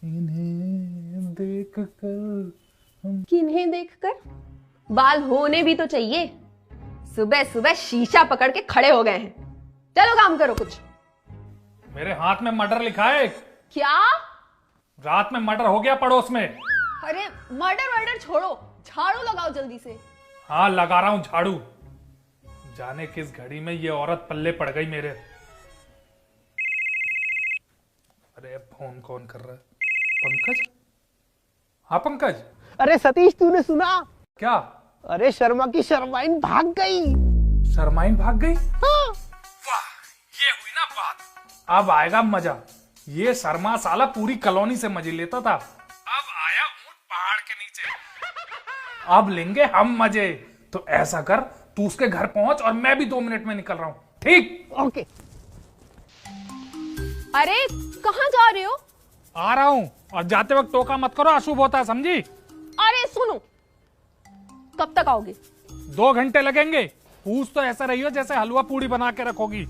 इन्हें देखकर किन्हें देखकर? बाल होने भी तो चाहिए। सुबह सुबह शीशा पकड़ के खड़े हो गए हैं। चलो काम करो कुछ। मेरे हाथ में मर्डर लिखा है। क्या? रात में मर्डर हो गया पड़ोस में। अरे मर्डर छोड़ो, झाड़ू लगाओ जल्दी से। हाँ लगा रहा हूं झाड़ू। जाने किस घड़ी में ये औरत पल्ले पड़ गई मेरे। अरे फोन कौन कर रहा है? पंकज? हाँ पंकज। अरे सतीश, तूने सुना? क्या? अरे शर्मा की शर्माइन भाग गई। शर्माइन भाग गई? हाँ। वाह, ये हुई ना बात। अब आएगा मजा। ये शर्मा साला पूरी कॉलोनी से मजे लेता था। अब आया ऊंट पहाड़ के नीचे। अब लेंगे हम मजे। तो ऐसा कर, तू उसके घर पहुंच और मैं भी 2 मिनट में निकल रहा हूं। ठीक? ओके। अरे कहाँ जा रहे हो? आ रहा हूं, और जाते वक्त टोका मत करो, अशुभ होता है, समझी? अरे सुनो, कब तक आओगे? 2 घंटे लगेंगे। पूछ तो ऐसा रही हो जैसे हलवा पूड़ी बना के रखोगी।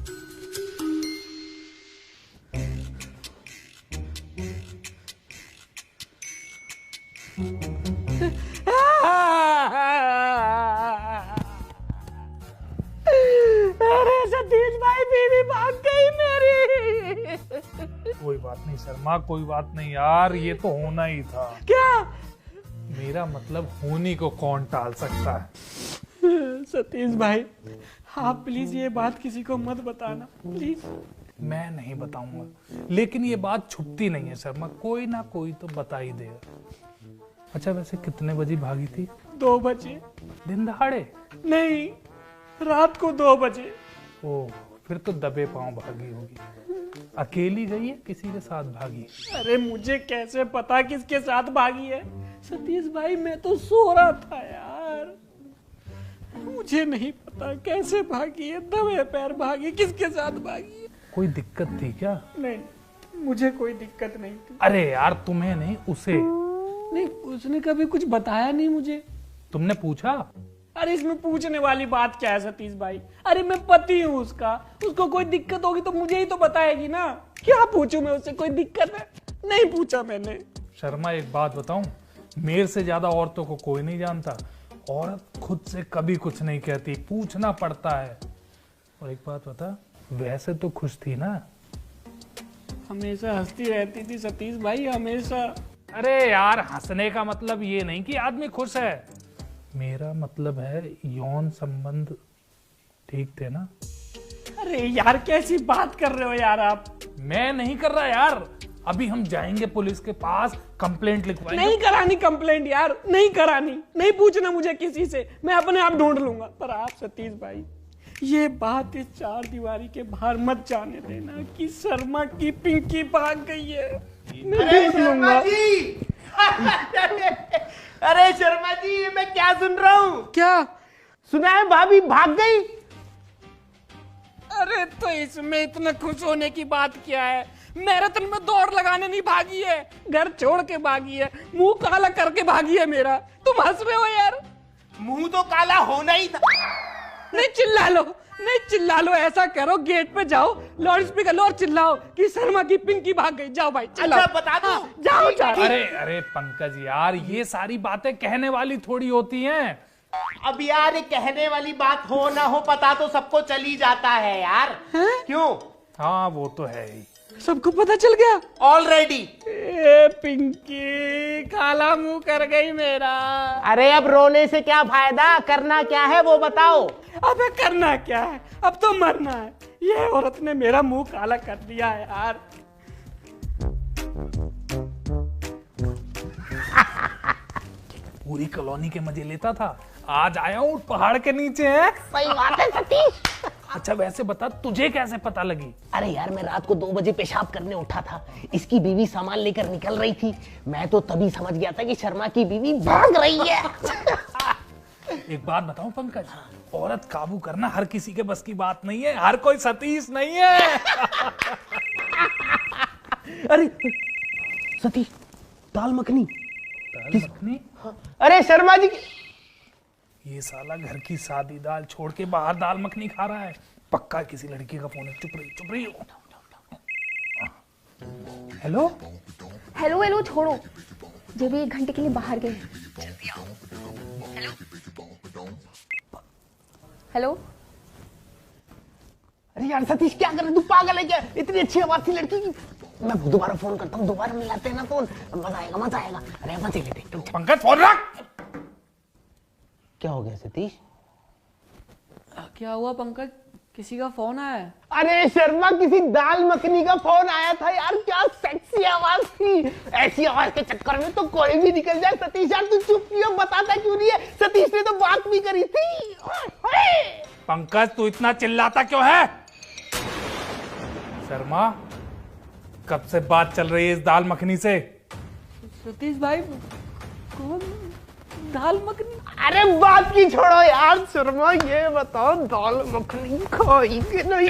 अरे सतीश भाई, बीवी भाग गई मेरी। कोई बात नहीं शर्मा, कोई बात नहीं यार, ये तो होना ही था। क्या? मेरा मतलब होनी को कौन टाल सकता है। सतीश भाई, आप प्लीज ये बात किसी को मत बताना, प्लीज। मैं नहीं बताऊंगा, लेकिन ये बात छुपती नहीं है शर्मा, कोई ना कोई तो बता ही देगा। अच्छा वैसे कितने बजे भागी थी? 2 बजे। दिन दहाड़े? नहीं, रात को 2 बजे। ओ, फिर तो दबे पांव भागी होगी। अकेली गई है किसी के साथ भागी? अरे मुझे कैसे पता किसके साथ भागी है सतीश भाई, मैं तो सो रहा था यार। मुझे नहीं पता कैसे भागी है, दबे पैर भागी, किसके साथ भागी है। कोई दिक्कत थी क्या? नहीं, मुझे कोई दिक्कत नहीं थी। अरे यार तुम्हें नहीं, उसे। नहीं, उसने कभी कुछ बताया नहीं मुझे। तुमने पूछा? अरे इसमें पूछने वाली बात क्या है सतीश भाई? अरे मैं पति हूँ उसका, उसको कोई दिक्कत होगी तो मुझे ही तो बताएगी ना। क्या पूछूं मैं उससे, कोई दिक्कत है? नहीं पूछा मैंने। शर्मा एक बात बताऊं, मेरे से ज्यादा औरतों को कोई नहीं जानता। औरत खुद से कभी कुछ नहीं कहती, पूछना पड़ता है। और एक बात बता, वैसे तो खुश थी ना? हमेशा हंसती रहती थी सतीश भाई, हमेशा। अरे यार, हंसने का मतलब ये नहीं कि आदमी खुश है। मेरा मतलब है यौन संबंध ठीक थे ना? अरे यार कैसी बात कर रहे हो यार आप? मैं नहीं कर रहा यार। अभी हम जाएंगे पुलिस के पास, कंप्लेंट लिखवाएंगे। नहीं करानी कंप्लेंट यार, नहीं करानी। नहीं पूछना मुझे किसी से, मैं अपने आप ढूंढ लूंगा। पर आप सतीश भाई, ये बात इस 4 दीवारी के बाहर मत जाने देना कि शर्मा की पिंकी भाग गई है। मैं ढूंढ लूंगा। अरे शर्मा जी, ये मैं क्या सुन रहा हूँ? क्या सुना है भाभी भाग गई? अरे तो इसमें इतना खुश होने की बात क्या है? मैराथन में दौड़ लगाने नहीं भागी है, घर छोड़ के भागी है, मुंह काला करके भागी है मेरा। तुम हंस रहे हो यार? मुंह तो काला होना ही था। नहीं चिल्ला लो, नहीं चिल्ला लो, ऐसा करो गेट पे जाओ, लाउड स्पीकर लो और चिल्लाओ कि शर्मा की पिंकी भाग गई। जाओ भाई चिल्लाओ। अच्छा बता दो। हाँ, जाओ जाओ। अरे अरे पंकज यार, ये सारी बातें कहने वाली थोड़ी होती हैं। अब यार ये कहने वाली बात हो ना हो, पता तो सबको चल ही जाता है यार। क्यों? हाँ वो तो है ही। सबको पता चल गया ऑलरेडी। पिंकी काला मुंह कर गई मेरा। अरे अब रोने से क्या फायदा, करना क्या है वो बताओ। अबे करना क्या है, अब तो मरना है। ये औरत ने मेरा मुंह काला कर दिया है यार। पूरी कॉलोनी के मजे लेता था, आज आया हूँ पहाड़ के नीचे है। सही बात है सतीश। अच्छा वैसे बता, तुझे कैसे पता लगी? अरे यार, मैं रात को 2 बजे पेशाब करने उठा था, इसकी बीवी सामान लेकर निकल रही थी। मैं तो तभी समझ गया था कि शर्मा की बीवी भाग रही है। एक बात बताऊं पंकज, औरत काबू करना हर किसी के बस की बात नहीं है, हर कोई सतीश नहीं है। अरे सतीश, दाल मखनी। दाल मखनी? अरे शर्मा जी, ये साला घर की सादी दाल छोड़ के बाहर दाल मखनी खा रहा है। पक्का किसी लड़की का फोन है। चुप रही, चुप रही। हेलो हेलो हेलो छोड़ो, जब भी 1 घंटे के लिए बाहर गए हैं। जल्दी आओ। Hello hello. अरे यार सतीश क्या कर रहे, तू पागल है क्या? इतनी अच्छी आवाज थी लड़की की। मैं दोबारा फोन करता हूँ, दोबारा मिलाते हैं ना फोन, मजा आएगा मजा आएगा। अरे मजे लेते हैं। पंकज फोन रख। क्या हो गया सतीश? क्या हुआ पंकज, किसी का फोन आया है? अरे शर्मा, किसी दाल मखनी का फोन आया था यार। क्या सेक्सी आवाज थी। ऐसी आवाज के चक्कर में तो कोई भी निकल जाए। सतीश यार तू चुप क्यों, बताता क्यों नहीं है? सतीश ने तो बात भी करी थी। पंकज तू इतना चिल्लाता क्यों है? शर्मा, कब से बात चल रही है इस दाल मखनी से? सतीश भाई कौन दाल मखनी? अरे बात की छोड़ो यार शर्मा, ये बताओ दाल मखनी खाई कि नहीं?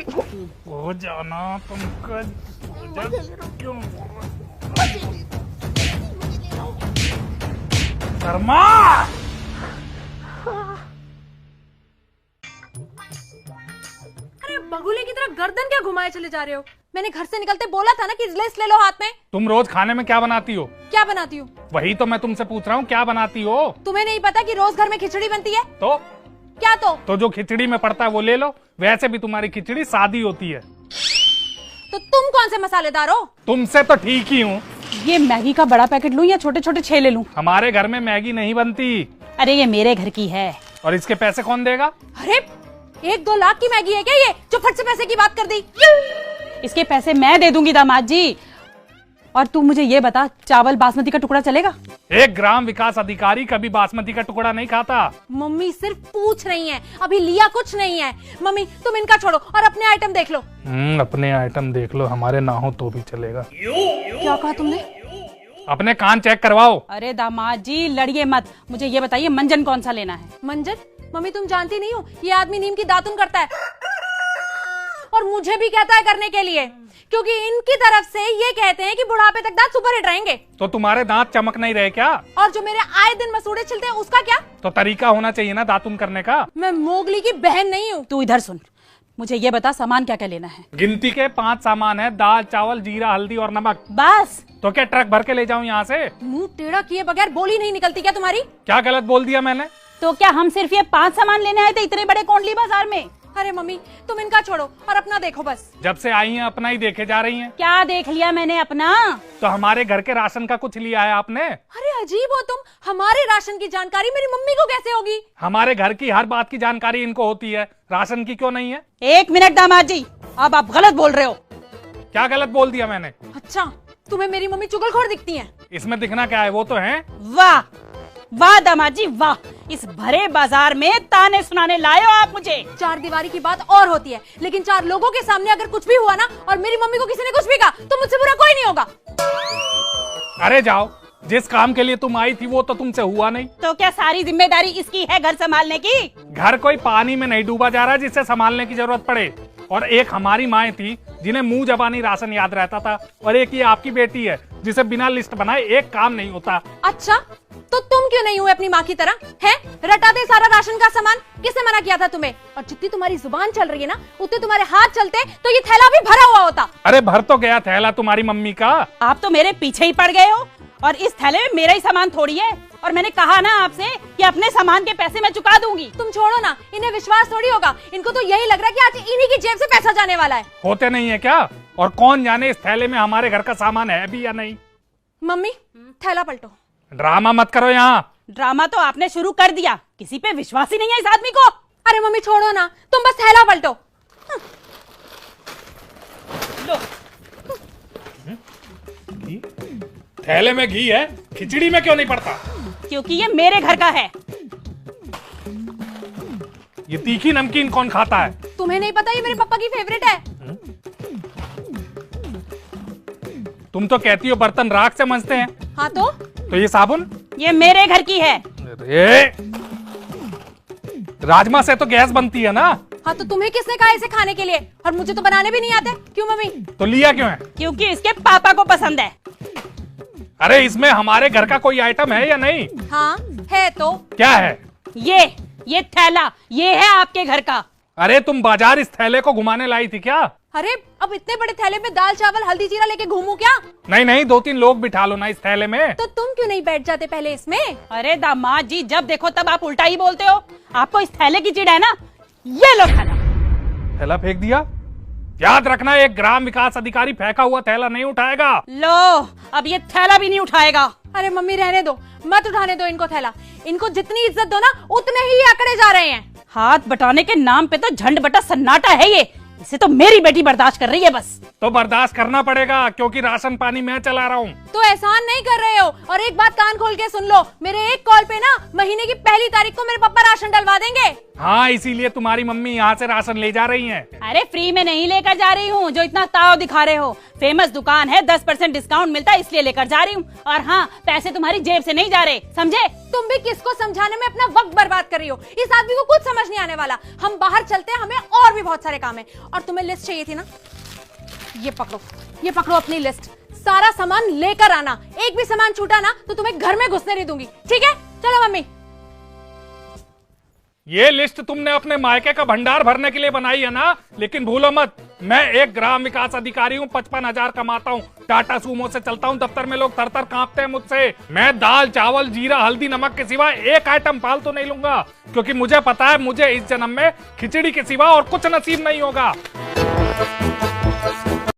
हो जाना पंकज, हो जा। क्यों शर्मा? अरे बगुले की तरह गर्दन क्या घुमाए चले जा रहे हो? मैंने घर से निकलते बोला था ना कि लिस्ट ले लो हाथ में। तुम रोज खाने में क्या बनाती हो? क्या बनाती हूँ? वही तो मैं तुमसे पूछ रहा हूँ, क्या बनाती हो? तुम्हें नहीं पता कि रोज घर में खिचड़ी बनती है? तो क्या तो जो खिचड़ी में पड़ता है वो ले लो। वैसे भी तुम्हारी खिचड़ी सादी होती है। तो तुम कौन से मसालेदार हो? तुमसे तो ठीक ही हूँ। ये मैगी का बड़ा पैकेट लूं या छोटे छोटे 6 ले लूं? हमारे घर में मैगी नहीं बनती। अरे ये मेरे घर की है। और इसके पैसे कौन देगा? अरे 1-2 लाख की मैगी है क्या ये, जो फट से पैसे की बात कर दी? इसके पैसे मैं दे दूंगी दामाद जी। और तू मुझे ये बता, चावल बासमती का टुकड़ा चलेगा? 1 ग्राम विकास अधिकारी कभी बासमती का टुकड़ा नहीं खाता। मम्मी सिर्फ पूछ रही हैं, अभी लिया कुछ नहीं है। मम्मी तुम इनका छोड़ो और अपने आइटम देख लो। अपने आइटम देख लो, हमारे ना हो तो भी चलेगा। क्या कहा तुमने? अपने कान चेक करवाओ। अरे दामाद जी लड़िए मत, मुझे ये बताइए मंजन कौन सा लेना है? मंजन? मम्मी तुम जानती नहीं हो, ये आदमी नीम की दातुन करता है और मुझे भी कहता है करने के लिए, क्योंकि इनकी तरफ से ये कहते हैं कि बुढ़ापे तक दांत सुपर हिट रहेंगे। तो तुम्हारे दांत चमक नहीं रहे क्या? और जो मेरे आए दिन मसूड़े छिलते हैं उसका क्या? तो तरीका होना चाहिए ना दातुन करने का। मैं मोगली की बहन नहीं हूँ। तू इधर सुन, मुझे ये बता सामान क्या क्या लेना है? गिनती के 5 सामान है, दाल चावल जीरा हल्दी और नमक। बस? तो क्या ट्रक भर के ले जाऊं यहाँ से? मुंह टेढ़ा किए बगैर बोली नहीं निकलती क्या तुम्हारी? क्या गलत बोल दिया मैंने? तो क्या हम सिर्फ ये 5 सामान लेने आए थे इतने बड़े कोंडली बाजार में? अरे मम्मी तुम इनका छोड़ो और अपना देखो बस। जब से आई हैं अपना ही देखे जा रही हैं। क्या देख लिया मैंने अपना? तो हमारे घर के राशन का कुछ लिया है आपने? अरे अजीब हो तुम, हमारे राशन की जानकारी मेरी मम्मी को कैसे होगी? हमारे घर की हर बात की जानकारी इनको होती है, राशन की क्यों नहीं है? 1 मिनट दामाद जी, अब आप गलत बोल रहे हो। क्या गलत बोल दिया मैंने? अच्छा तुम्हें मेरी मम्मी चुगलखोर दिखती है? इसमें दिखना क्या है, वो तो है। वाह वाह दामाद जी वाह, इस भरे बाजार में ताने सुनाने लाए हो आप मुझे। 4 दीवारी की बात और होती है, लेकिन 4 लोगों के सामने अगर कुछ भी हुआ ना और मेरी मम्मी को किसी ने कुछ भी कहा तो मुझसे बुरा कोई नहीं होगा। अरे जाओ, जिस काम के लिए तुम आई थी वो तो तुमसे हुआ नहीं। तो क्या सारी जिम्मेदारी इसकी है घर संभालने की? घर कोई पानी में नहीं डूबा जा रहा जिससे संभालने की जरूरत पड़े। और एक हमारी माएँ थी जिन्हें मुंह जबानी राशन याद रहता था, और एक ये आपकी बेटी है जिसे बिना लिस्ट बनाए एक काम नहीं होता। अच्छा तो तुम क्यों नहीं हुए अपनी माँ की तरह? हैं रटाते सारा राशन का सामान? किसने मना किया था तुम्हें? और जितनी तुम्हारी जुबान चल रही है ना उतने तुम्हारे हाथ चलते तो ये थैला भी भरा हुआ होता। अरे भर तो गया थैला तुम्हारी मम्मी का। आप तो मेरे पीछे ही पड़ गए हो, और इस थैले में मेरा ही सामान थोड़ी है। और मैंने कहा ना आपसे कि अपने सामान के पैसे मैं चुका दूंगी। तुम छोड़ो ना, इन्हें विश्वास थोड़ी होगा, इनको तो यही लग रहा है कि आज इन्हीं की जेब से पैसा जाने वाला है। होते नहीं है क्या? और कौन जाने इस थैले में हमारे घर का सामान है भी या नहीं। मम्मी थैला पलटो। ड्रामा मत करो यहाँ। ड्रामा तो आपने शुरू कर दिया, किसी पे विश्वास ही नहीं है इस आदमी को। अरे मम्मी छोड़ो ना, तुम बस थैला पलटो। लो थैले में घी है, खिचड़ी में क्यों नहीं पड़ता? क्योंकि ये मेरे घर का है। ये तीखी नमकीन कौन खाता है? तुम्हें नहीं पता ये मेरे पापा की फेवरेट है। तुम तो कहती हो बर्तन राख से मंजते हैं। हाँ तो ये साबुन? ये मेरे घर की है। अरे राजमा से तो गैस बनती है ना। हाँ तो तुम्हें किसने कहा इसे खाने के लिए? और मुझे तो बनाने भी नहीं आते। क्यों मम्मी? तो लिया क्यों है? क्योंकि इसके पापा को पसंद है। अरे इसमें हमारे घर का कोई आइटम है या नहीं? हाँ है तो। क्या है? ये थैला, ये है आपके घर का। अरे तुम बाजार इस थैले को घुमाने लाई थी क्या? अरे अब इतने बड़े थैले में दाल चावल हल्दी जीरा लेके घूमू क्या? नहीं नहीं, 2-3 लोग बिठा लो ना इस थैले में। तो तुम क्यों नहीं बैठ जाते पहले इसमें? अरे दामाद जी, जब देखो तब आप उल्टा ही बोलते हो। आपको इस थैले की चिढ़ है ना? ये लो थैला। थैला फेंक दिया? याद रखना, एक ग्राम विकास अधिकारी फेंका हुआ थैला नहीं उठाएगा। लो, अब ये थैला भी नहीं उठाएगा। अरे मम्मी रहने दो, मत उठाने दो इनको थैला। इनको जितनी इज्जत दो ना उतने ही ये अकड़े जा रहे हैं। हाथ बटाने के नाम पे तो झंड बटा सन्नाटा है ये। इसे तो मेरी बेटी बर्दाश्त कर रही है बस। तो बर्दाश्त करना पड़ेगा, क्योंकि राशन पानी मैं चला रहा हूँ। तो एहसान नहीं कर रहे हो। और एक बात कान खोल के सुन लो, मेरे एक कॉल पे ना महीने की पहली तारीख को मेरे पापा राशन डलवा देंगे। हाँ, इसीलिए तुम्हारी मम्मी यहाँ से राशन ले जा रही हैं। अरे फ्री में नहीं लेकर जा रही हूँ जो इतना ताव दिखा रहे हो। फेमस दुकान है, 10% डिस्काउंट मिलता है, इसलिए लेकर जा रही हूँ। और हाँ, पैसे तुम्हारी जेब से नहीं जा रहे, समझे? तुम भी किसको समझाने में अपना वक्त बर्बाद कर रही हो? इस आदमी को कुछ समझ नहीं आने वाला। हम बाहर चलते हैं, हमें और भी बहुत सारे काम है। और तुम्हें लिस्ट चाहिए थी ना, ये पकड़ो अपनी लिस्ट। सारा सामान लेकर आना, एक भी सामान छूटा ना तो तुम्हें घर में घुसने नहीं दूंगी, ठीक है? चलो मम्मी। ये लिस्ट तुमने अपने मायके का भंडार भरने के लिए बनाई है ना, लेकिन भूलो मत, मैं एक ग्राम विकास अधिकारी हूँ, 55,000 कमाता हूँ, टाटा सूमो से चलता हूँ, दफ्तर में लोग थर-थर कांपते हैं मुझसे। मैं दाल चावल जीरा हल्दी नमक के सिवा एक आइटम फालतू नहीं लूंगा, क्योंकि मुझे पता है मुझे इस जन्म में खिचड़ी के सिवा और कुछ नसीब नहीं होगा।